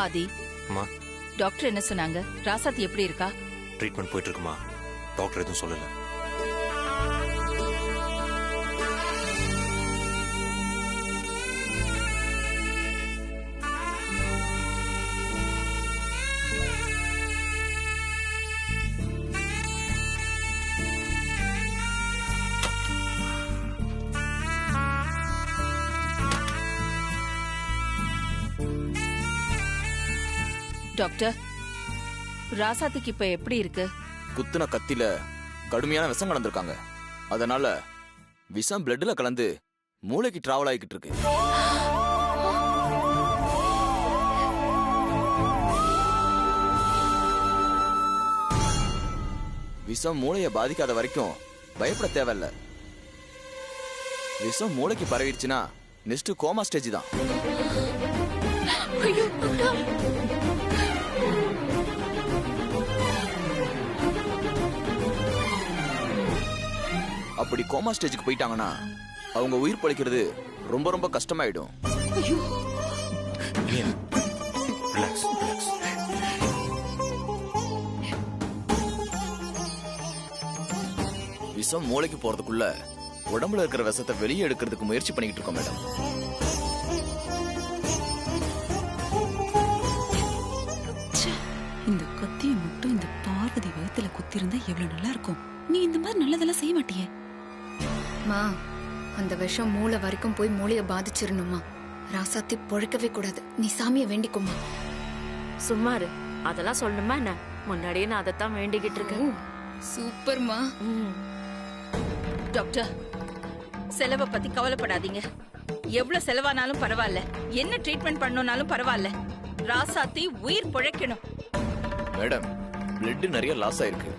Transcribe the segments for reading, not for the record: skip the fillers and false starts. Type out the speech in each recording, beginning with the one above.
ஆதி, அம்மா, டாக்டர் என்ன சொன்னாங்க? ராசாத்தி எப்படி இருக்கா? ட்ரீட்மெண்ட் போயிட்டு இருக்குமா? டாக்டர் எதுவும் சொல்லல. டாக்டர், ராசாத்திக்கு இப்ப எப்படி இருக்கு? குத்துன கத்தில கடுமையான விஷம் கலந்துருக்காங்க. அதனால விஷம் பிளட்ல கலந்து மூளைக்கு டிராவல் ஆகிக்கிட்டு இருக்கு. விஷம் மூளையை பாதிக்காத வரைக்கும் பயப்பட தேவையில்ல. விஷம் மூளைக்கு பரவிடுச்சுன்னா நெக்ஸ்ட் கோமா ஸ்டேஜ் தான். அப்படி கோமா ஸ்டேஜுக்கு போயிட்டாங்கன்னா அவங்க உயிர் பழிக்கிறது ரொம்ப ரொம்ப கஷ்டமாயிடும். விஷம் மூளைக்கு போறதுக்குள்ள உடம்புல இருக்கிற விஷத்தை வெளியே எடுக்கிறதுக்கு முயற்சி பண்ணிக்கிட்டு இருக்கோம் மேடம். இந்த கத்திய மட்டும் இந்த பார்வதி வயித்துல குத்திருந்தா எவ்வளவு நல்லா இருக்கும். நீ இந்த மாதிரி நல்லதெல்லாம் செய்ய மாட்டியே. மா, அந்த விஷம் மூளை வரைக்கும் போய் மூளைய பாதிச்சிரணுமா? ராசாத்தி பொழைக்கவே கூடாது. நீ சாமிய வேண்டிக்குமா? சும்மாரு, அதெல்லாம் சொல்லணுமா என்ன? முன்னாடியே நான் அதைத்தான் வேண்டிக்கிட்டு இருக்கேன். சூப்பர்மா. டாக்டர், செலவை பத்தி கவலைப்படாதீங்க. எவ்வளவு செலவானாலும் பரவாயில்ல, என்ன ட்ரீட்மெண்ட் பண்ணனாலும் பரவாயில்ல. ராசாத்தி உயிர் பொழைக்கணும். மேடம், பிளட் நிறைய லாஸ் ஆயிருக்கு.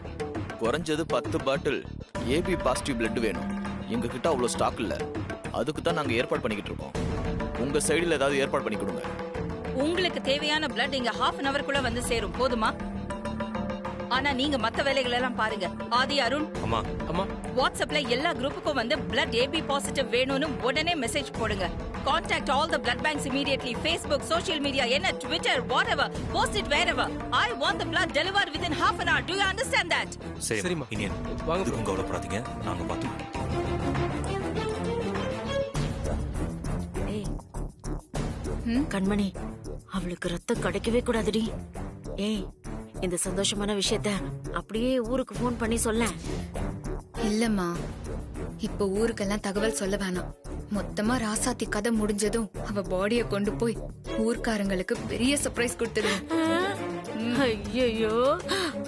குறைஞ்சது 10 பாட்டில் ஏபி பாசிட்டிவ் பிளட் வேணும். எங்க கிட்ட அவ்வளவு ஸ்டாக் இல்ல. அதுக்கு தான் நாங்க ஏற்பாடு பண்ணிக்கிட்டு இருக்கோம். உங்க சைடுல ஏதாவது ஏற்பாடு பண்ணி கொடுங்க. உங்களுக்கு தேவையான பிளட் இங்க 1/2 hourக்குள்ள வந்து சேரும். போதுமா? ஆனா நீங்க மத்த வேலைகள் எல்லாம் பாருங்க. ஆதி, அருண், அம்மா அம்மா, வாட்ஸ்அப்ல எல்லா குரூப்புக்கும் வந்து blood AB பாசிட்டிவ் வேணும்னு உடனே மெசேஜ் போடுங்க. Contact all the blood banks immediately. Facebook, social media, Twitter, whatever. Post it wherever. I want the blood delivered within 1/2 hour. Do you understand that? சரிம்மா. இனியன், வாங்க, கவலைப்படாதீங்க, நாங்க பாத்துக்கிறோம். கண்மணி, அவளுக்கு ரத்தம் கிடைக்கவே கூடாதுடி. ஏய், இந்த சந்தோஷமான விஷயத்த அப்படியே ஊருக்கு போன் பண்ணி சொல்ல. இல்லம்மா, இப்ப ஊருக்கெல்லாம் தகவல் சொல்ல வேணாம். மொத்தமா ராசாத்தி கதை முடிஞ்சதும் அவ பாடிய கொண்டு போய் ஊர்க்காரங்களுக்கு பெரிய சர்ப்ரைஸ் கொடுத்துடுவேன். ஐயோ,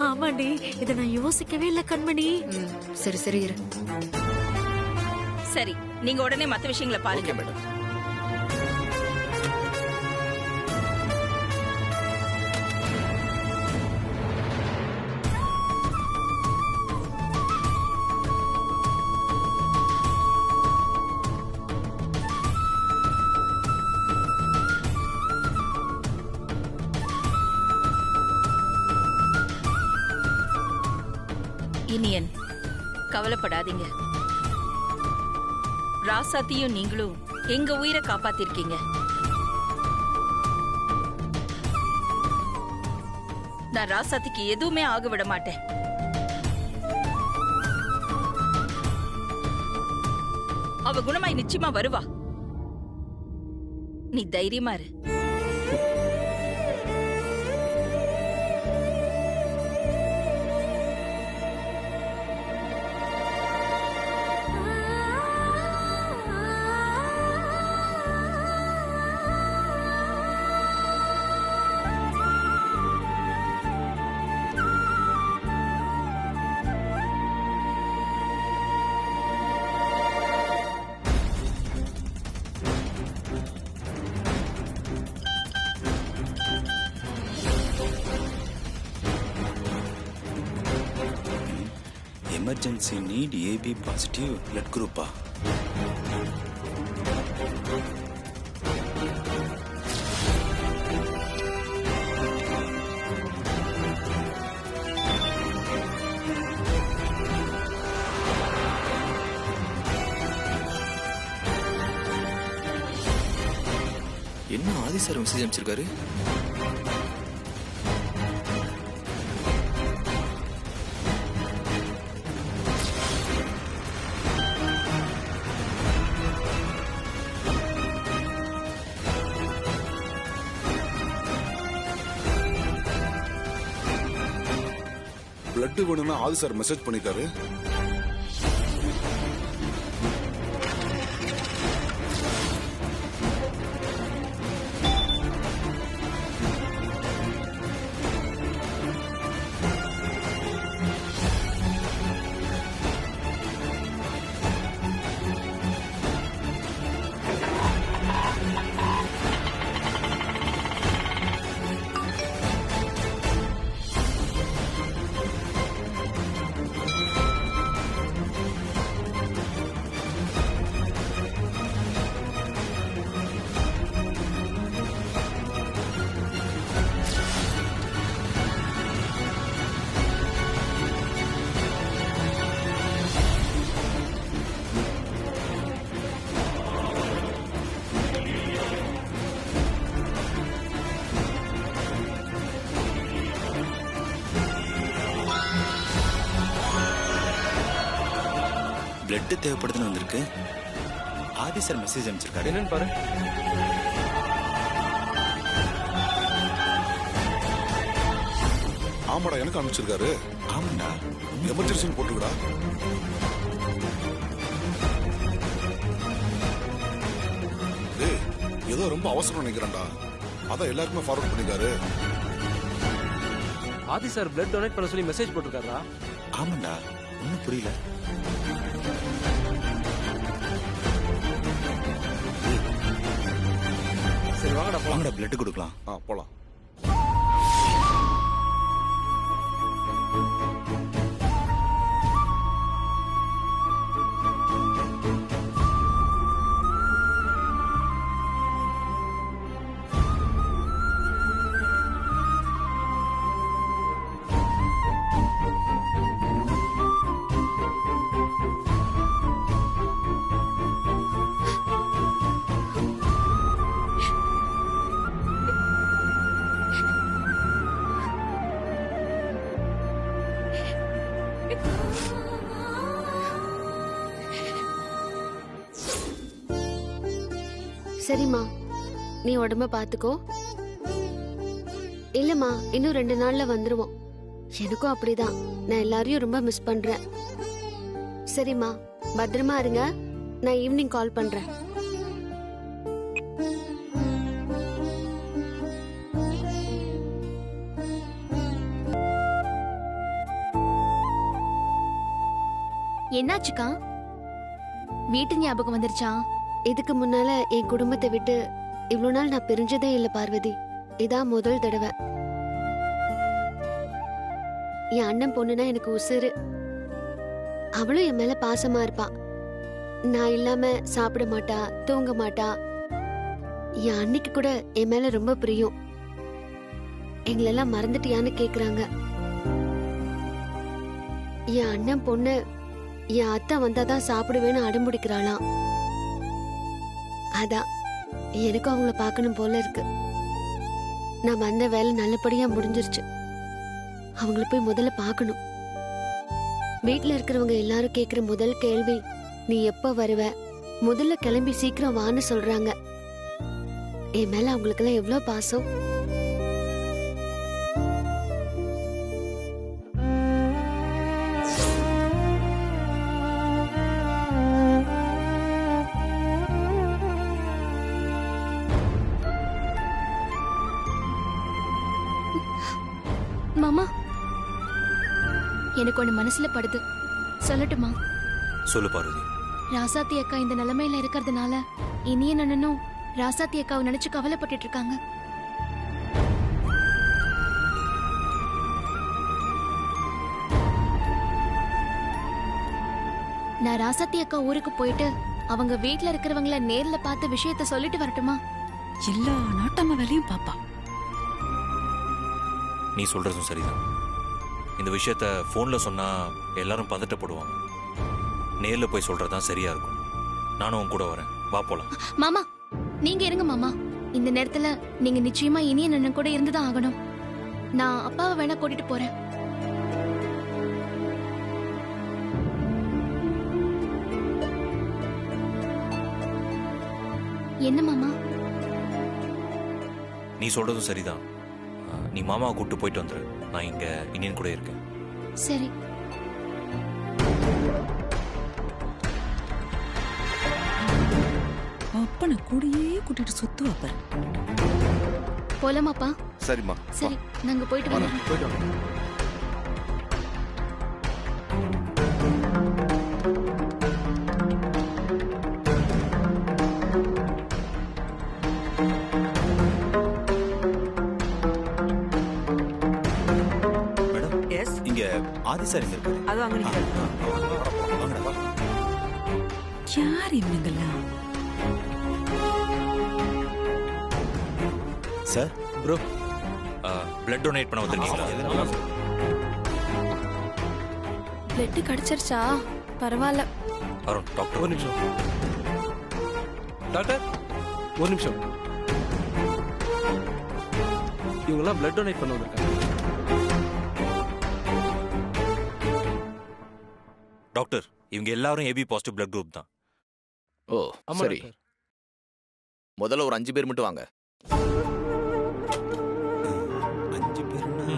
ஆமாண்டி, இத நான் யோசிக்கவே இல்ல கண்மணி. சரி சரி இரு. சரி, நீங்க உடனே மத்த விஷயங்களை பாருங்க. மேடம். இனியன், கவலைப்படாதீங்க. ராசாத்தியும் நீங்களும் எங்க உயிரை காப்பாத்திருக்கீங்க. நான் ராசாத்திக்கு எதுவுமே ஆக விட மாட்டேன். அவ குணமாய் நிச்சயமா வருவா. நீ தைரியமா இரு. Emergency need AB positive blood group. என்ன ஆதி சார் மெசேஜ் அனுப்பிச்சிருக்காரு? பிளட் வேணும்னா ஆதி சார் மெசேஜ் பண்ணிருக்காரு. பிளட் தேவைப்படுதுன்னு வந்திருக்கு. ஆதி சார் மெசேஜ் அனுப்பிச்சிருக்காரு. என்னன்னு பாரு. ஆமாடா, எனக்கு அனுப்பிச்சிருக்காரு. ஆமாண்டா, எமர்ஜென்சின்னு போட்டுக்கடா. ஏய், ஏதோ ரொம்ப அவசரம் நினைக்கிறேன்டா. அதான் எல்லாருக்குமே ஃபார்வர்ட் பண்ணிருக்காரு. ஆதி சார் பிளட் டொனேட் பண்ண சொல்லி மெசேஜ் போட்டிருக்காரா? ஆமாண்டா, ஒன்னும் புரியல. சரி வாங்கடா போலாம். வாங்கடா பிளட் கொடுக்கலாம். போலாம். சரிம்மா, நீ உடம்ப பாத்துக்கோ. இல்லம்மா, இன்னும் 2 நாள்ல வந்துருவோம். எனக்கும் அப்படிதான். நான் எல்லாரையும் ரொம்ப மிஸ் பண்றேன். சரிம்மா, பத்திரமா இருங்க. நான் ஈவினிங் கால் பண்றேன். என்னாச்சுக்கா? வீட்டு ஞாபகம் வந்துருச்சா? இதுக்கு முன்னால என் குடும்பத்தை விட்டு இவ்வளவு நாள் நான் பிரிஞ்சதே இல்ல பார்வதி. இதான் முதல் தடவை. என் அண்ணன் பொண்ணுனா எனக்கு உசுறு. அவளும் என் மேல பாசமா இருப்பா. நான் இல்லாம சாப்பிட மாட்டா, தூங்க மாட்டா. என் அன்னைக்கு கூட என் மேல ரொம்ப பிரியம். எங்களெல்லாம் மறந்துட்டியான்னு கேக்குறாங்க. என் அண்ணன் பொண்ணு என் அத்தை வந்தாதான் சாப்பிடுவேன்னு அடம்பிடிக்கிறாளாம். அதான் எனக்கும் அவங்கள பார்க்கணும் போல இருக்கு. நான் வந்த வேலை நல்லபடியா முடிஞ்சிருச்சு. அவங்கள போய் முதல்ல பார்க்கணும். வீட்டுல இருக்கிறவங்க எல்லாரும் கேக்குற முதல் கேள்வி, நீ எப்ப வருவ? முதல்ல கிளம்பி சீக்கிரம் வான்னு சொல்றாங்க. என் மேல அவங்களுக்கு எல்லாம் எவ்வளவு பாசம். மாமா, எனக்கு ஒண்ணு மனசுல படுது, சொல்லட்டுமா? சொல்லு பார்வதி. ராசாத்தி அக்கா இந்த நிலைமையில இருக்கிறதுனால இனிய நன்னனும் ராசாத்தி அக்காவை நினைச்சு கவலைப்பட்டுட்டு இருக்காங்க. நான் ராசாத்தி அக்கா ஊருக்கு போயிட்டு அவங்க வீட்டுல இருக்கிறவங்கள நேர்ல பார்த்து விஷயத்த சொல்லிட்டு வரட்டுமா? எல்லா நாட்டம்மா வேலையும் பாப்பா. நீ சொல்றதும் சரிதான். இந்த விஷயத்த போன்ல சொன்னா எல்லாரும் பதட்டப்படுவாங்க. நேர்ல போய் சொல்றதுதான் சரியா இருக்கும். நானும் உன் கூட வரேன், வா போலாம். மாமா, நீங்க இருங்க மாமா. இந்த நேரத்துல நீங்க நிச்சயமா இனிய நன்னன் கூட இருந்துதான் ஆகணும். நான் அப்பாவை வேணா கூட்டிட்டு போறேன். என்ன மாமா? நீ சொல்றதும் சரிதான். நீ மாமாவை கூப்பிட்டு போயிட்டு வந்துரு. நான் இங்க இனியன் கூட இருக்கேன். சரி. அப்பனை கூடயே கூட்டிட்டு சுத்து அப்ப. போலாமாப்பா? சரிம்மா. சரி, நாங்க போயிட்டு வரோம். போயிட்டு வாங்க. இங்க ஆதி சார் எங்க இருக்காரு? அது அங்க நிக்கிறாரு. யார் இவனுங்கெல்லாம்? சார் ப்ரோ பிளட் டொனேட் பண்ண வந்திருக்கீங்களா? பிளட் கிடைச்சிருச்சா? பரவாயில்ல. அருண் டாக்டர் ஒரு நிமிஷம் டாக்டர், ஒரு நிமிஷம். இவங்கெல்லாம் பிளட் டொனேட் பண்ண வந்திருக்காங்க. டாக்டர் இவங்க எல்லாரும் ஏபி பாசிட்டிவ் பிளட் குரூப் தான். ஓ ஆமா சரி, டாக்டர். முதல்ல ஒரு 5 பேர் மட்டும் வாங்க. 5 பேர்னா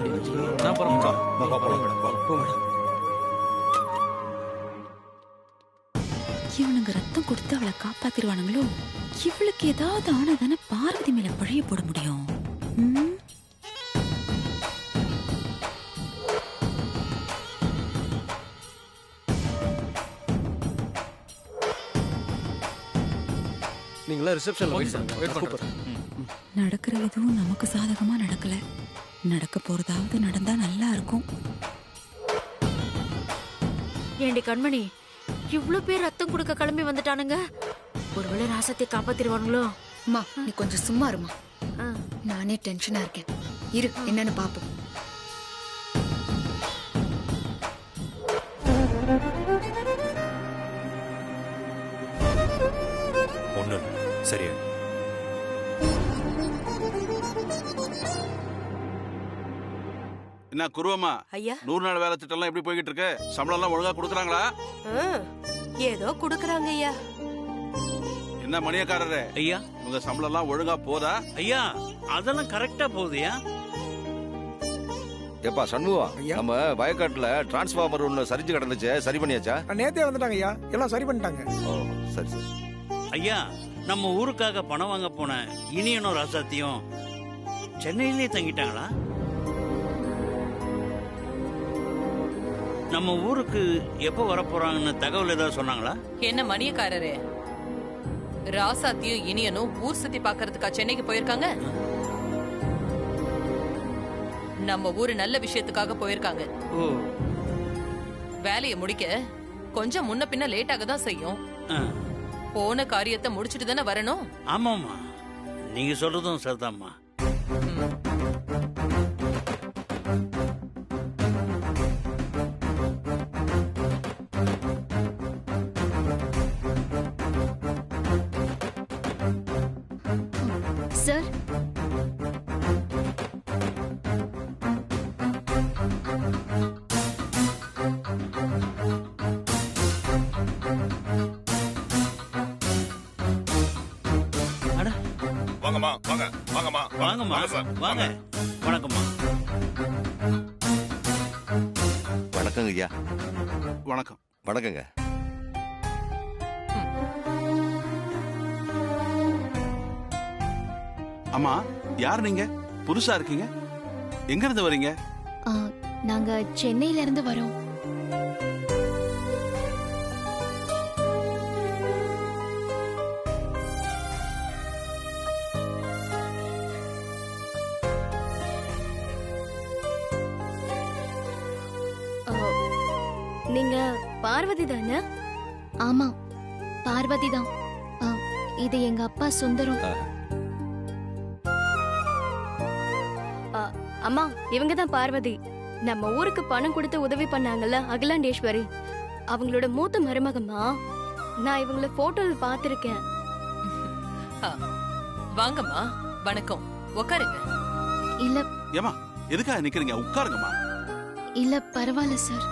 நான் போறேன். போங்க. இவனுங்க ரத்தம் கொடுத்து அவளை காப்பாத்திருவானுங்களோ? இவளுக்கு ஏதாவது ஆனதானே பார்வதி மேல பழைய போட முடியும். நீங்களா ரிசப்ஷன்ல வெயிட் பண்ணுங்க. நடக்கிற எதுவும் நமக்கு சாதகமா நடக்கல. நடக்க போறதாவது நடந்தா நல்லா இருக்கும். ஏண்டி கண்மணி, இவ்ளோ பேர் ரத்தம் கொடுக்க கிளம்பி வந்துட்டானுங்க. ஒருவேளை ராசத்தை காப்பாத்திருவானுங்களோ? அம்மா நீ கொஞ்சம் சும்மா இருமா. நானே டென்ஷனா இருக்கேன். இரு என்னன்னு பாப்போம். ஒண்ணு சரியா? என்ன குருவம்மா, ஐயா 100 நாள் வேலை திட்டம் எல்லாம் எப்படி போய்கிட்டு இருக்கு? சம்பளம் எல்லாம் ஒழுங்கா கொடுக்குறாங்களா? ஏதோ குடுக்கறாங்க ஐயா. என்ன மணியக்காரரே ஐயா, உங்க சம்பளம் எல்லாம் ஒழுங்கா போதா? ஐயா அதெல்லாம் கரெக்டா போகுதுயா. ஏப்பா சண்முகம், நம்ம வயக்காட்டுல டிரான்ஸ்ஃபார்மர் ஒண்ணு சரிஞ்சு கிடந்துச்சு, சரி பண்ணியாச்சா? நேத்தே வந்துட்டாங்க ஐயா, எல்லாம் சரி பண்ணிட்டாங்க. ஓ சரி சரி. ஐயா, நம்ம ஊருக்காக பணம் வாங்க போன இனியனும் ராசாத்தியும் சென்னையிலே தங்கிட்டாங்களா? நம்ம ஊருக்கு எப்ப வரப்போறாங்கன்னு தகவல் ஏதாவது சொன்னாங்களா? என்ன மணியக்காரரே, ராசாத்தியும் இனியனும் ஊர் சுத்தி பாக்குறதுக்கா சென்னைக்கு போயிருக்காங்க? நம்ம ஊரு நல்ல விஷயத்துக்காக போயிருக்காங்க. வேலையை முடிக்க கொஞ்சம் முன்ன பின்ன லேட் ஆக தான் செய்யும். போன காரியத்தை முடிச்சிட்டு தானே வரணும். ஆமாமா, நீங்க சொல்றதும் சரிதாம்மா. சார், வாங்கம்மா வாங்க வாங்கம்மா வாங்கம்மா வாங்க. வணக்கம்மா. வணக்கங்க ஐயா. வணக்கம். வணக்கங்க. அம்மா, யார் நீங்க? புதுசா இருக்கீங்க. எங்க இருந்து வரீங்க? நாங்க சென்னையில இருந்து வரோம். நீங்க பார்வதி தானே? ஆமா, பார்வதி தான். இது எங்க அப்பா சுந்தரம். அம்மா, இவங்க தான் பார்வதி. நம்ம ஊருக்கு பணம் கொடுத்து உதவி பண்ணாங்கல்ல அகிலாண்டேஸ்வரி, அவங்களோட மூத்த மருமகம்மா. நான் இவங்கள போட்டோல பாத்திருக்கேன். வாங்கம்மா, வணக்கம். உட்காருங்க. இல்ல ஏமா, எதுக்காக நிக்கிறீங்க? உட்காருங்கம்மா. இல்ல பரவாயில்ல சார்.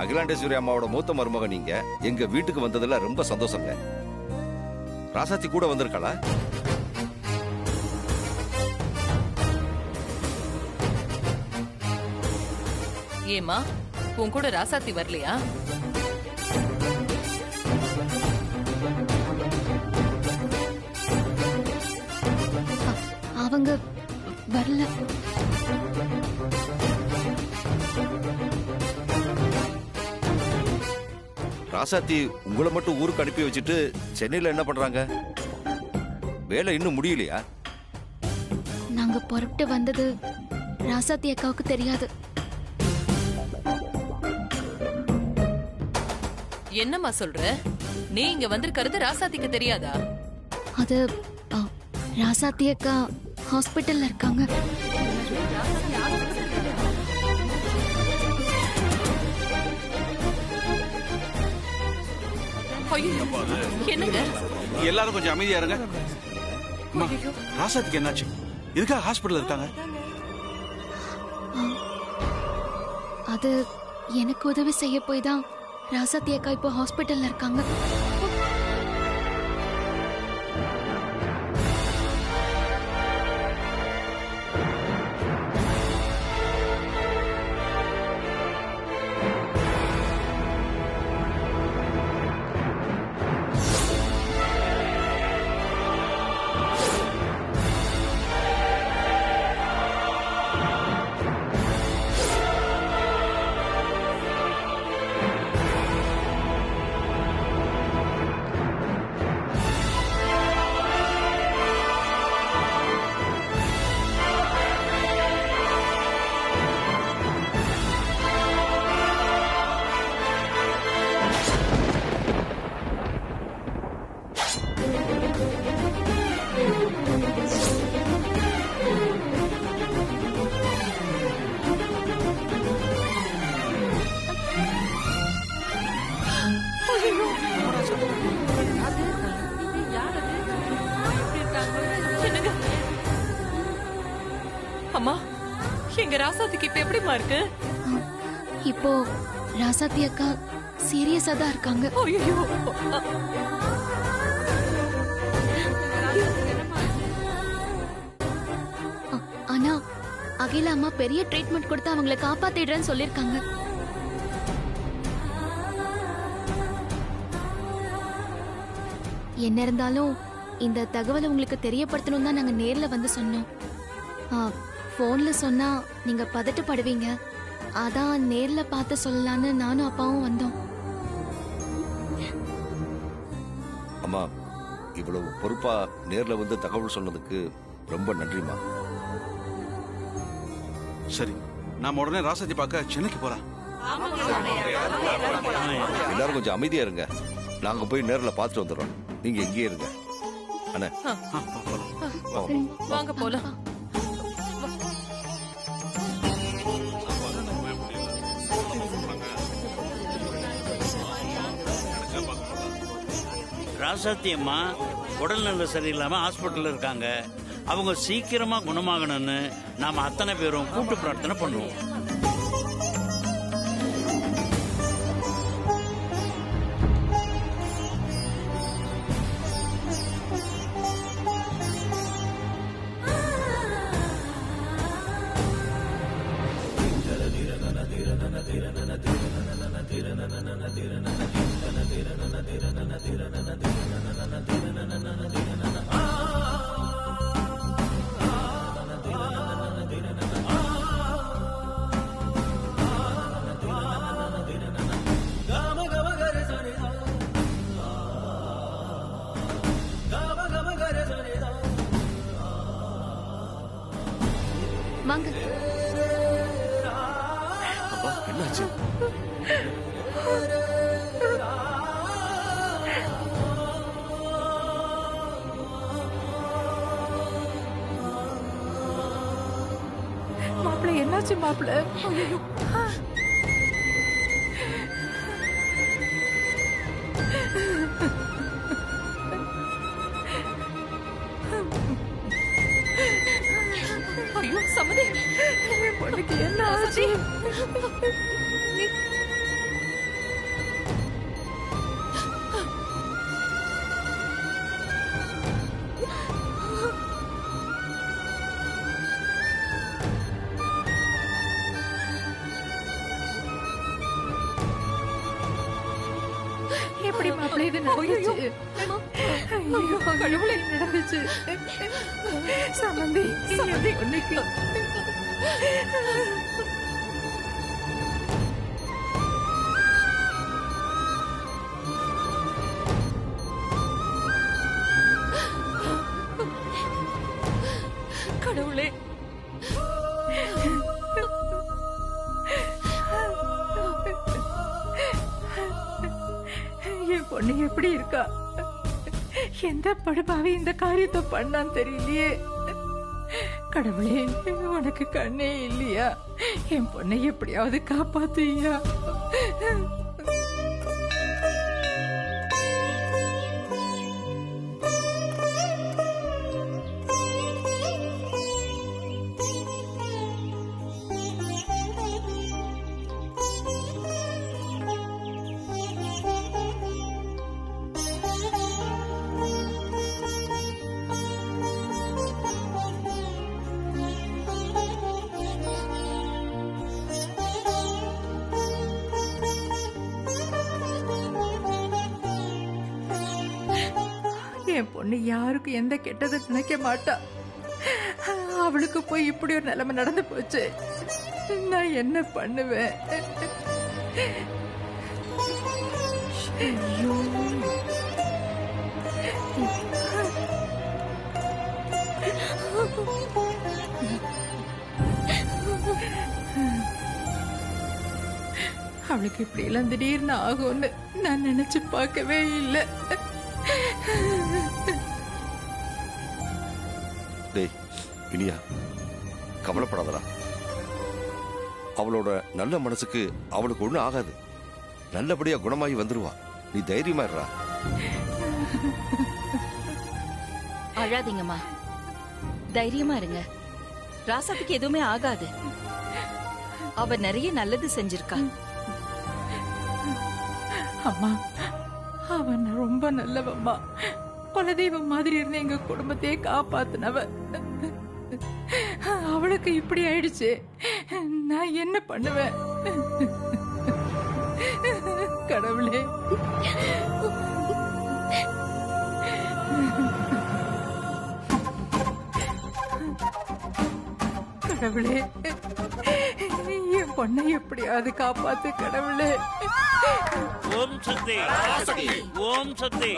அகிலாண்டேஸ்வரி அம்மாவோட மூத்த மருமகன் நீங்க எங்க வீட்டுக்கு வந்ததுல ரொம்ப சந்தோஷங்க. ராசாத்தி கூட வந்திருக்காளா? ஏமா உன் கூட ராசாத்தி வரலையா? அவங்க வரல. ராசாத்தி உங்களை மட்டும் ஊருக்கு அனுப்பி வச்சுட்டு சென்னையில என்ன பண்றாங்க? வேலை இன்னும் முடியலையா? நாங்க புறப்பட்டு வந்தது ராசாத்தி அக்காவுக்கு தெரியாது. என்னம்மா சொல்ற? நீ இங்க வந்திருக்கிறது ராசாத்திக்கு தெரியாதா? அது ராசாத்தி அக்கா ஹாஸ்பிட்டல்ல இருக்காங்க. என்னங்க? எல்லாரும் கொஞ்சம் அமைதியா இருங்க. அம்மா, ராசாத்திக்கு என்னாச்சு? இருக்கா ஹாஸ்பிட்டல் இருக்காங்க? அது எனக்கு உதவி செய்ய போய் தான் ராசாத்தி அக்கா இப்போ ஹாஸ்பிட்டல்ல இருக்காங்க. அம்மா, எங்க ராசாத்திக்கு இப்ப எப்படிமா இருக்கு? இப்போ ராசாத்தி அக்கா சீரியஸா தான் இருக்காங்க. ஆனா அகிலா அம்மா பெரிய ட்ரீட்மெண்ட் கொடுத்து அவங்களை காப்பாத்திடுறேன்னு சொல்லிருக்காங்க. என்ன இருந்தாலும் இந்த தகவலை உங்களுக்கு தெரியப்படுத்தணும் தான் நாங்க நேர்ல வந்து சொன்னோம். போன்ல சொன்னா நீங்க பதட்டப்படுவீங்க, அதான் நேர்ல பார்த்து சொல்லலான்னு நானும் அப்பாவும் வந்தோம். அம்மா, இவ்வளவு பொறுப்பா நேர்ல வந்து தகவல் சொன்னதுக்கு ரொம்ப நன்றிமா. சரி, நாம உடனே ராசாத்தி பார்க்க சென்னைக்கு போறோம். எல்லாரும் கொஞ்சம் அமைதியா இருங்க. நாங்க போய் நேர்ல பார்த்துட்டு வந்துடுறோம். நீங்க இங்கேயே இருங்க. அண்ணா வாங்க போலாம். ராசாத்தி அம்மா உடல்நல சரியில்லாம ஹாஸ்பிட்டல்ல இருக்காங்க. அவங்க சீக்கிரமா குணமாகணும்னு நாம அத்தனை பேரும் கூட்டு பிரார்த்தனை பண்ணுவோம். வாங்க. அப்பா, என்னாச்சு? மாப்பிள்ள என்னாச்சு மாப்பிள்ள? ஐயோ சமதி, பொண்ணுக்கு என்ன ஆச்சு? எது நடந்துச்சு? ஐயோ, கடவுளே, நடந்துச்சு. சமந்தி பொண்ணுக்கு கடவுளே, என் பொண்ணு எப்படி இருக்கா? எந்த படுபாவி இந்த காரியத்தை பண்ணான்னு தெரியலையே. கடவுளே, உனக்கு கண்ணே இல்லையா? என் பொண்ணை எப்படியாவது காப்பாத்துயா. என் பொண்ணு யாருக்கும் எந்த கெட்டதை நினைக்க மாட்டா. அவளுக்கு போய் இப்படி ஒரு நிலைமை நடந்து போச்சு. நான் என்ன பண்ணுவேன்? ஐயோ, அவளுக்கு இப்படி எல்லாம் திடீர்னு ஆகும்னு நான் நினைச்சு பார்க்கவே இல்லை. டேய் இனியா, கவலைப்படாதடா. அவளோட நல்ல மனசுக்கு அவளுக்கு ஒண்ணும் ஆகாது. நல்லபடியா குணமாகி வந்துருவா. நீ தைரியமா இருடா. அழாதீங்கம்மா, தைரியமா இருங்க. ராசாத்துக்கு எதுவுமே ஆகாது. அவ நிறைய நல்லது செஞ்சிருக்கா. அம்மா, அவன் ரொம்ப நல்லவம்மா. குலதெய்வம் மாதிரி இருந்து எங்க குடும்பத்தையே காப்பாத்தினவ. அவளுக்கு இப்படி ஆயிடுச்சு. நான் என்ன பண்ணுவேன்? கடவுளே, கடவுளே, என் பொண்ணை எப்படியாவது காப்பாத்து கடவுளே. ஓம் சக்தி, ஓம் சக்தி, ஓம் சக்தி,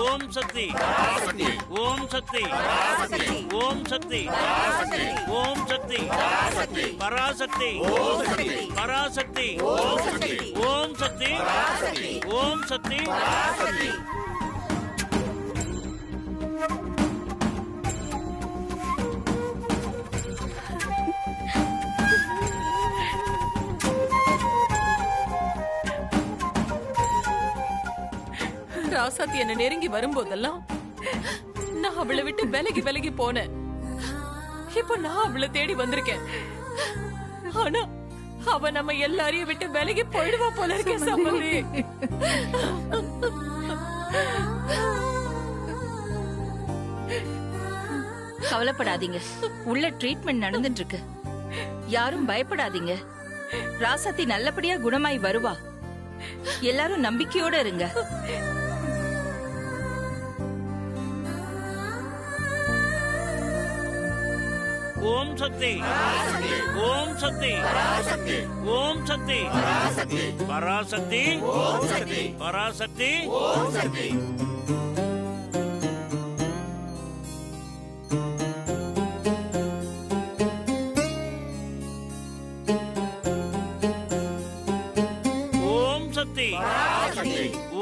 ஓம் சக்தி, ஓம் சக்தி, ஓம் சக்தி, பராசக்தி, பராசக்தி, ஓம் சக்தி, ஓம் சக்தி. ராசாத்தி என்ன நெருங்கி வரும்போதெல்லாம் நான் அவளை விட்டு விலகி விலகி போனேன். இப்ப நான் அவளை தேடி வந்திருக்கேன். ஆனா அவ நம்ம எல்லாரையும் விட்டு விலகி போயிடுவா போல இருக்க. சம்பந்தி, கவலைப்படாதீங்க. உள்ள ட்ரீட்மெண்ட் நடந்துட்டு இருக்கு. யாரும் பயப்படாதீங்க. ராசாத்தி நல்லபடியா குணமாய் வருவா. எல்லாரும் நம்பிக்கையோட இருங்க. ஓம் சக்தி, ஓம் சக்தி, ஓம் சக்தி, பராசக்தி, பராசக்தி. ஓம் சக்தி, ஓம் சக்தி,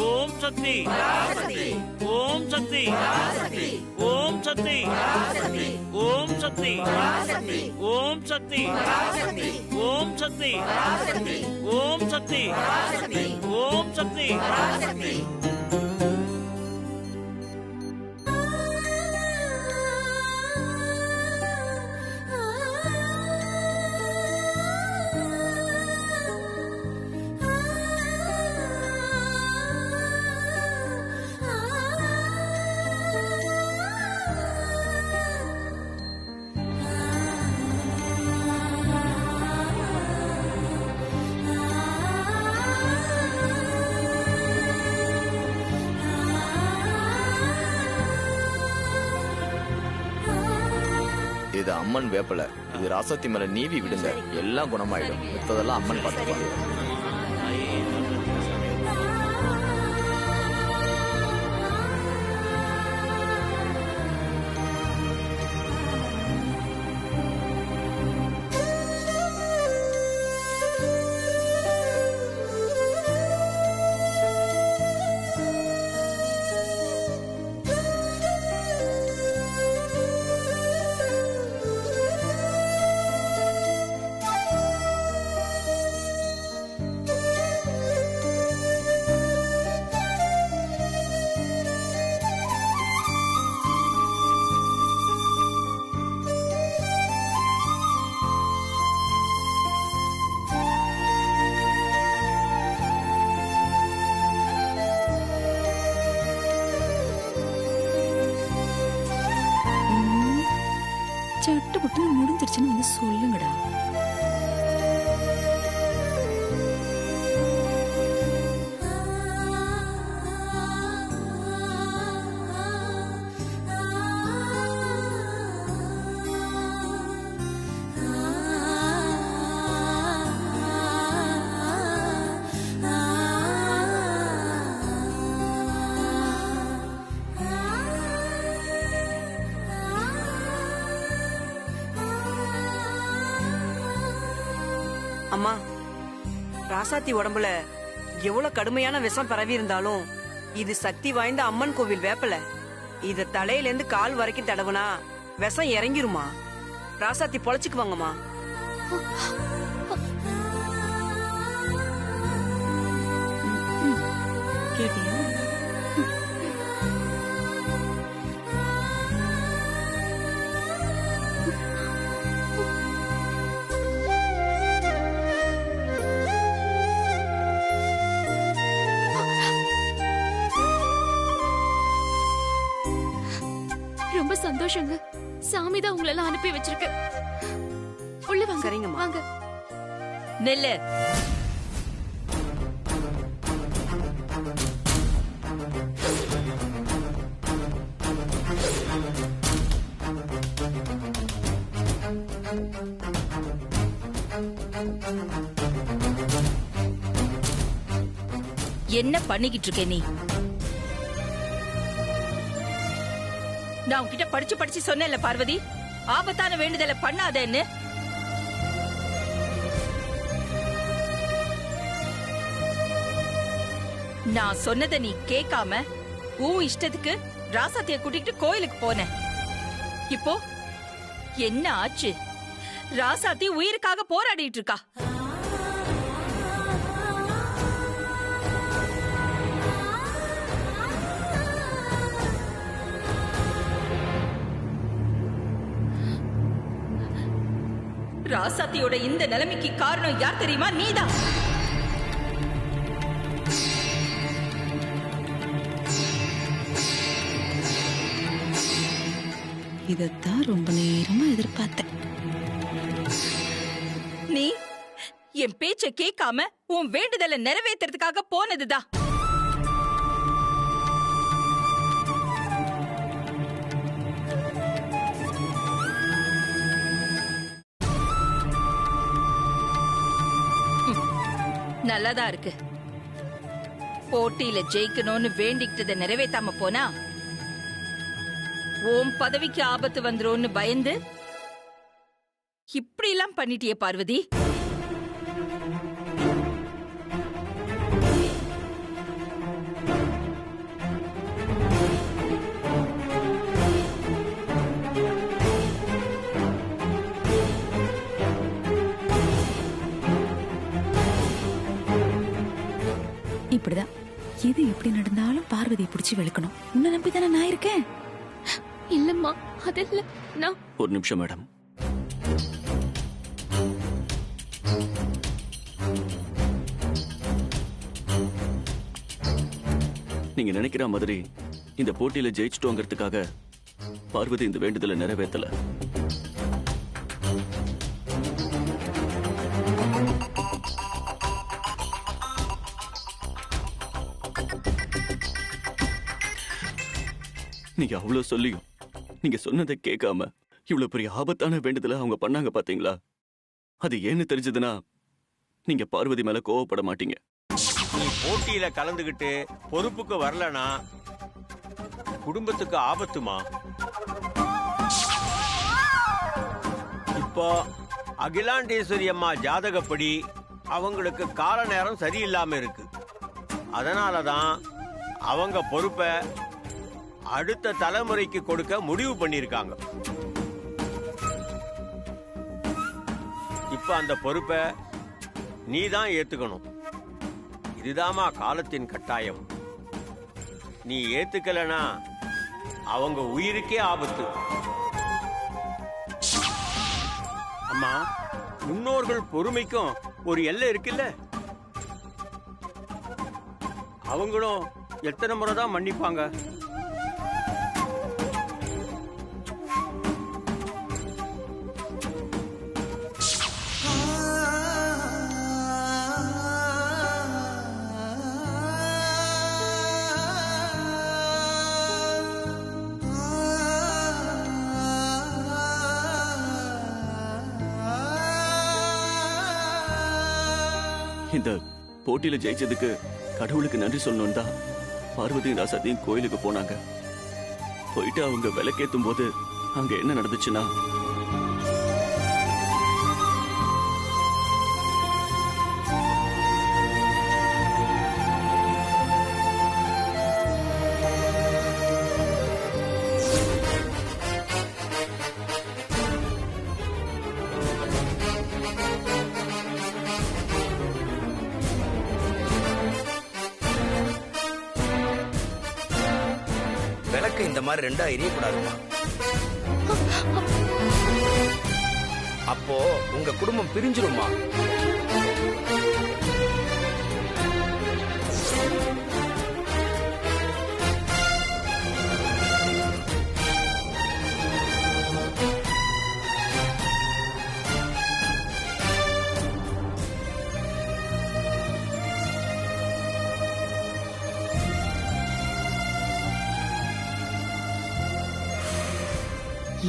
ஓம் சக்தி, ஓம் சக்தி, ஓம் சக்தி, ஓம் சக்தி, ஓம் சக்தி, ஓம் சக்தி, ஓம் சக்தி. இது அம்மன் வேப்பல. இது ராசாத்தி மேல நீவி விடுங்க, எல்லாம் குணமாயிடும். மத்ததெல்லாம் அம்மன் பார்த்துப்பாங்க. சட்டு புட்டுன்னு முடிஞ்சிருச்சுன்னு வந்து சொல்லுங்கடா. அம்மா, ராசாத்தி உடம்புல எவ்வளவு கடுமையான விஷம் பரவி இருந்தாலும் இது சக்தி வாய்ந்த அம்மன் கோவில் வேப்பல. இத தலையில இருந்து கால் வரைக்கும் தடவுனா விஷம் இறங்கிருமா. ராசாத்தி பொழைச்சுக்குவாங்கம்மா. கேட்டியா? ரொம்ப சந்தோஷங்க. சாமி தான் உங்களை எல்லாம் அனுப்பி வச்சிருக்கு. உள்ள வாங்க. சரிங்கம்மா. வாங்க. நெல்லு. என்ன பண்ணிக்கிட்டு இருக்க நீ? நான் உன்கிட்ட படிச்சு படிச்சு சொன்னேன்ல பார்வதி, ஆபத்தான வேண்டுதலை பண்ணாதேன்னு. நான் சொன்னதை நீ கேட்காம உன் இஷ்டத்துக்கு ராசாத்திய கூட்டிட்டு கோயிலுக்கு போன. இப்போ என்ன ஆச்சு? ராசாத்தி உயிருக்காக போராடிட்டு இருக்கா. ராசாத்தியோட இந்த நிலைமைக்கு காரணம் யார் தெரியுமா? நீதான். இதத்தான் ரொம்ப நேரமா எதிர்பார்த்தேன். நீ என் பேச்ச கேட்காம உன் வேண்டுதலை நிறைவேற்றுறதுக்காக போனதுதான். நல்லதா இருக்கு. போட்டியில ஜெயிக்கணும்னு வேண்டிக்கிட்டதை நிறைவேற்றாம போனா உன் பதவிக்கு ஆபத்து வந்துரும்னு பயந்து இப்படி எல்லாம் பண்ணிட்டியே பார்வதி. இப்படிதான் எது எப்படி நடந்தாலும் பார்வதியை பிடிச்சி வெளுக்கணும். உன்னை நம்பிதானே நான் இருக்கேன். இல்லம்மா, அதில்ல. நான் ஒரு நிமிஷம் மேடம். நீங்க நினைக்கிற மாதிரி இந்த போட்டியில ஜெயிச்சிட்டோங்கிறதுக்காக பார்வதி இந்த வேண்டுதலை நிறைவேற்றல. நீங்க அவ்வளவு சொல்லியும் நீங்க சொன்னதை கேட்காம இவ்வளவு பெரிய ஆபத்தான வேண்டுதலை அவங்க பண்ணாங்க பாத்தீங்களா? அது ஏன்னு தெரிஞ்சதுன்னா நீங்க பார்வதி மேல கோவப்பட மாட்டீங்க. நீ போட்டியில கலந்துகிட்டு பொறுப்புக்கு வரலனா குடும்பத்துக்கு ஆபத்துமா. இப்போ அகிலாண்டேஸ்வரி அம்மா ஜாதகப்படி அவங்களுக்கு கால நேரம் சரியில்லாம இருக்கு. அதனாலதான் அவங்க பொறுப்பை அடுத்த தலைமுறைக்கு கொடுக்க முடிவு பண்ணிருக்காங்க. இப்ப அந்த பொறுப்பை நீ தான் ஏத்துக்கணும். இதுதாமா காலத்தின் கட்டாயம். நீ ஏத்துக்கலனா அவங்க உயிருக்கே ஆபத்து. அம்மா, முன்னோர்கள் பொறுமைக்கும் ஒரு எல்லை இருக்குல்ல. அவங்களும் எத்தனை முறை தான் மன்னிப்பாங்க. இந்த போட்டியில ஜெயிச்சதுக்கு கடவுளுக்கு நன்றி சொல்லணும் தான் பார்வதி ராசாத்தையும் கோயிலுக்கு போனாங்க. போயிட்டு அவங்க விளக்கேத்தும் போது அங்க என்ன நடந்துச்சுன்னா, விளக்கு இந்த மாதிரி ரெண்டா எரியக்கூடாதுமா. அப்போ உங்க குடும்பம் பிரிஞ்சிருமா.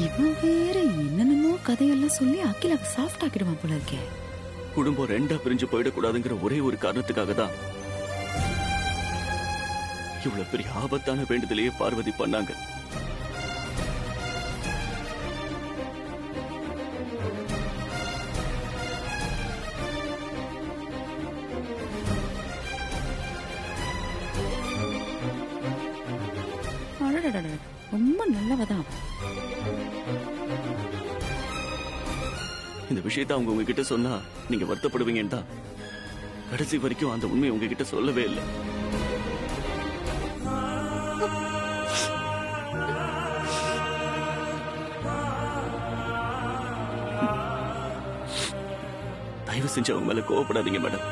இவன் வேற என்னென்னமோ கதையெல்லாம் சொல்லி அகிலாவை சாஃப்ட் ஆக்கிடுவான் போல இருக்கே. குடும்பம் ரெண்டா பிரிஞ்சு போயிடக்கூடாதுங்கிற ஒரே ஒரு காரணத்துக்காக தான் இவ்வளவு பெரிய ஆபத்தான வேண்டுதலையே பார்வதி பண்ணாங்க. ரொம்ப நல்லவதான். இந்த விஷயத்தை அவங்க உங்ககிட்ட சொன்னா நீங்க வருத்தப்படுவீங்கன்னு தான் கடைசி வரைக்கும் அந்த உண்மையை உங்ககிட்ட சொல்லவே இல்லை. தயவு செஞ்சு அவங்க மேல கோவப்படாதீங்க மேடம்.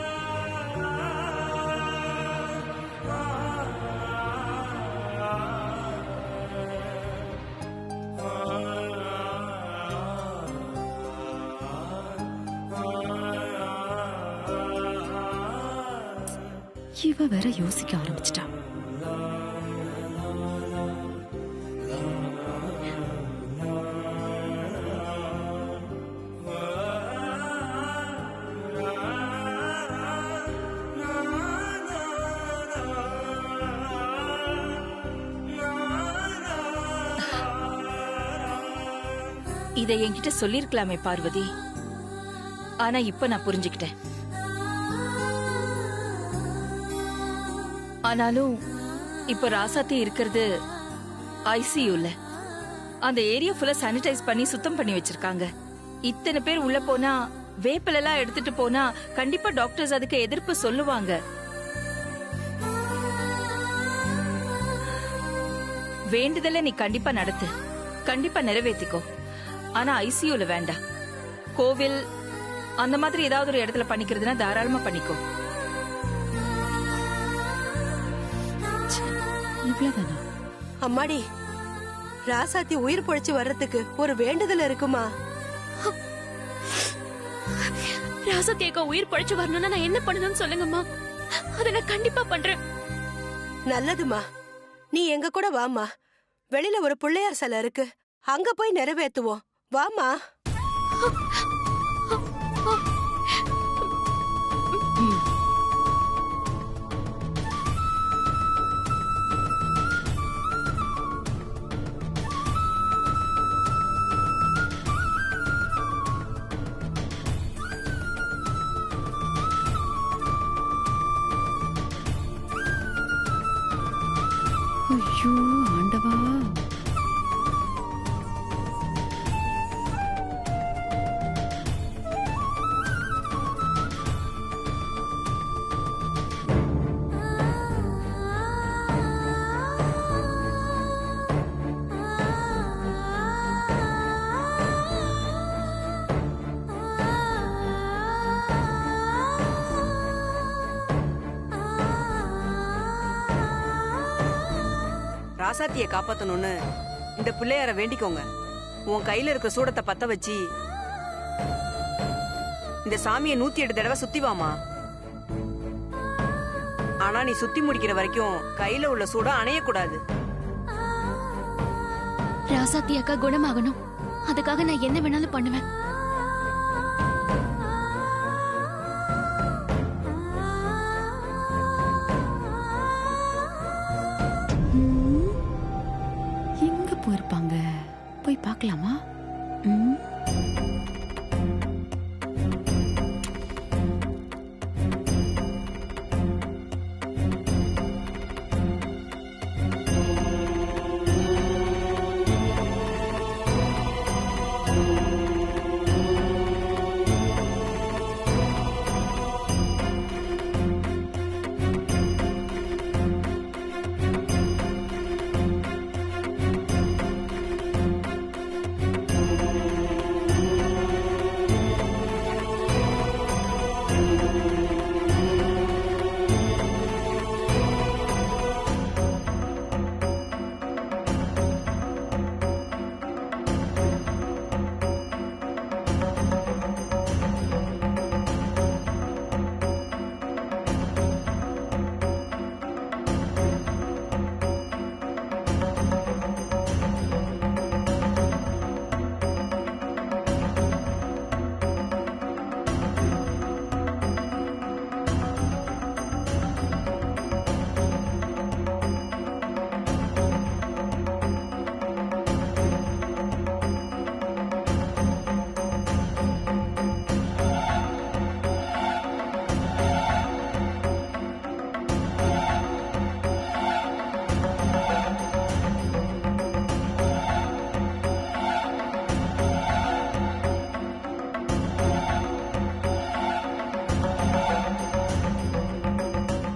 இவ வேற யோசிக்க ஆரம்பிச்சிட்டா. இதை என்கிட்ட சொல்லிருக்கலாமே பார்வதி. ஆனா இப்ப நான் புரிஞ்சுக்கிட்டேன். ஆனாலும் இப்ப ராசாத்தி இருக்கிறது ஐசியூல. அந்த ஏரியா ஃபுல்லா சானிடைஸ் பண்ணி சுத்தம் பண்ணி வச்சிருக்காங்க. இத்தனை பேர் உள்ள போனா வேப்பிலெல்லாம் எடுத்துட்டு போனா கண்டிப்பா டாக்டர்ஸ் அதுக்கு எதிர்ப்பு சொல்லுவாங்க. வேண்டுதல நீ கண்டிப்பா நடத்து, கண்டிப்பா நிறைவேற்றிக்கோ. ஆனா ஐசியூல வேண்டாம். கோவில் அந்த மாதிரி ஏதாவது ஒரு இடத்துல பண்ணிக்கிறதுனா தாராளமா பண்ணிக்கோ. அம்மாடி, ராசாத்தி உயிர் பொழைச்சு வர்றதுக்கு ஒரு வேண்டுதல் இருக்குமா? ராசாத்தி அக்கா உயிர் பொழைச்சு வரணும்னா நான் என்ன பண்ணணும்னு சொல்லுங்கம்மா. அதை நான் கண்டிப்பா பண்றேன். நல்லதுமா, நீ எங்க கூட வாமா. வெளியில ஒரு பிள்ளையார் சிலை இருக்கு, அங்க போய் நிறைவேற்றுவோம். வாமா. ஐயோ ஆண்டவா. ராசாத்திய காப்பாத்தணும்னு இந்த பிள்ளையார வேண்டிக்கோங்க. உன் கையில இருக்க சூடத்தை பத்த வச்சு இந்த சாமியை 108 தடவை சுத்தி வாமா. ஆனா நீ சுத்தி முடிக்கிற வரைக்கும் கையில உள்ள சூடம் அணையக்கூடாது. ராசாத்தி அக்கா குணமாகணும், அதுக்காக நான் என்ன வேணாலும் பண்ணுவேன். எங்க போயிருப்பாங்க? போய் பார்க்கலாமா?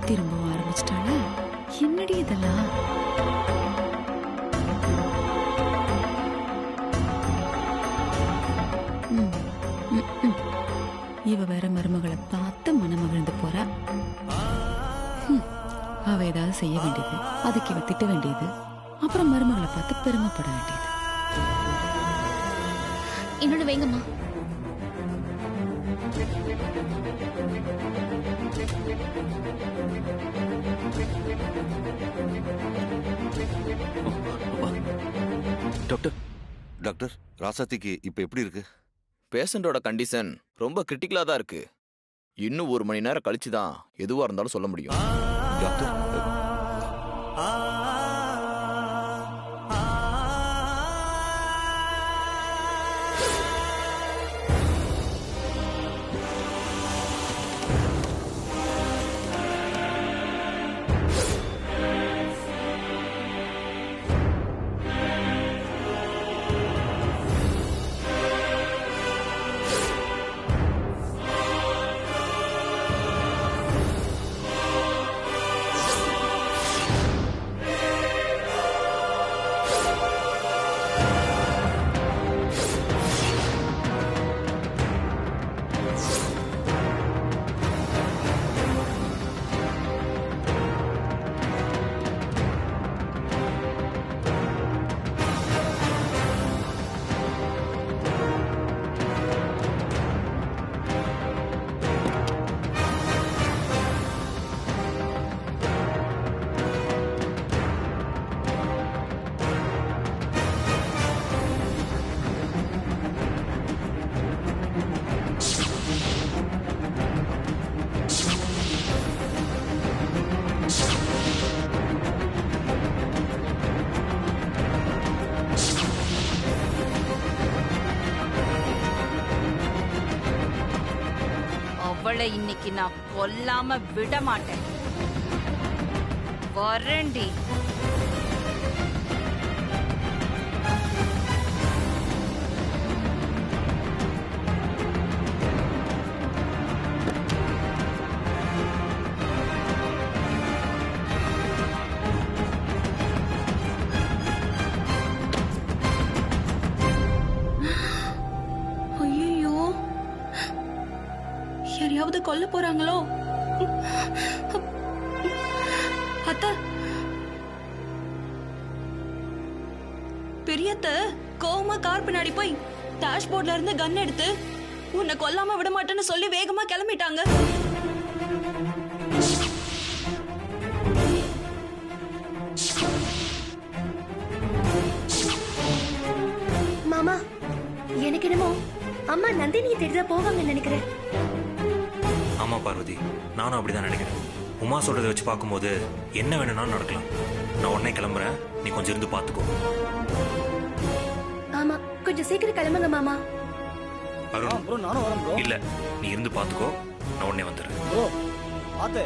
திரும்ப ஆரம்பிச்சிட்டாளா? என்னடி இதெல்லாம்? இவ வேற மருமகளை பார்த்து மனமகிழ்ந்து போறா. அவ ஏதாவது செய்ய வேண்டியது, அதுக்கு இவ திட்ட வேண்டியது, அப்புறம் மருமகளை பார்த்து பெருமைப்பட வேண்டியது. இன்னொன்னு வைங்கம்மா. டாக்டர் டாக்டர் ராசாத்திக்கு இப்ப எப்படி இருக்கு? பேஷண்டோட கண்டிஷன் ரொம்ப கிரிட்டிக்கலா தான் இருக்கு. இன்னும் 1 மணி நேரம் கழிச்சு தான் எதுவா இருந்தாலும் சொல்ல முடியும். டாக்டர் இன்னைக்கு நான் கொல்லாம விட மாட்டேன். வரேன்டி. ஐயோ, யாரையாவது கொல்ல போறாங்களோ? அத்தை, பெரியத்த கோவமா கார் பின்னாடி போய் டேஷ்போர்ட்ல இருந்து கன் எடுத்து உன்னை கொல்லாம விட மாட்டேன்னு சொல்லி வேகமா கிளம்பிட்டாங்க. மாமா, எனக்கு என்னமோ அம்மா நந்தினியை தேடிதான் போவாங்கன்னு நினைக்கிறேன். ஆமா பார்வதி, நானும் அப்படிதான் நினைக்கிறேன். உமா சொல்றதை வச்சு பார்க்கும்போது என்ன வேணும்னாலும் நடக்கலாம். நான் உடனே கிளம்புறேன், நீ கொஞ்சம் இருந்து பாத்துக்கோ. ஆமா, கொஞ்சம் சீக்கிரம் கிளம்புங்க மாமா. அருண், நானும் வரேன் ப்ரோ. இல்ல, நீ இருந்து பாத்துக்கோ, நான் உடனே வந்துடுறேன். ப்ரோ பாத்து.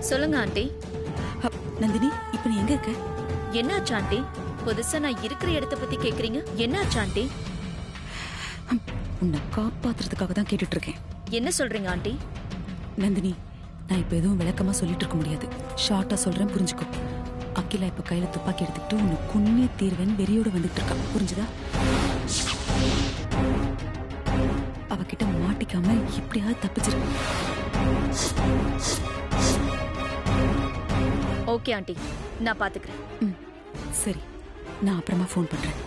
சொல்லுங்க ஆண்டி. நந்தினி, இப்ப நீ எங்க இருக்க? என்னாச்சு ஆண்டி? புதுசா நான் இருக்கிற இடத்த பத்தி கேக்குறீங்க. என்னாச்சு ஆண்டி? உன்னை காப்பாத்துறதுக்காக தான் கேட்டுட்டு இருக்கேன். என்ன சொல்றீங்க ஆண்டி? நந்தினி, நான் இப்ப எதுவும் விளக்கமா சொல்லிட்டு இருக்க முடியாது. ஷார்ட்டா சொல்றேன், புரிஞ்சுக்கோ. அகிலா இப்ப கையில துப்பாக்கி எடுத்துக்கிட்டு உன்னை கொன்னே தீர்வேன் வெறியோட வந்துட்டு இருக்கா, புரிஞ்சுதா? அவகிட்ட மாட்டிக்காம எப்படியாவது தப்பிச்சிரு. ஓகே ஆண்டி, நான் பாத்துக்கிறேன். சரி, நான் அப்புறமா ஃபோன் பண்றேன்.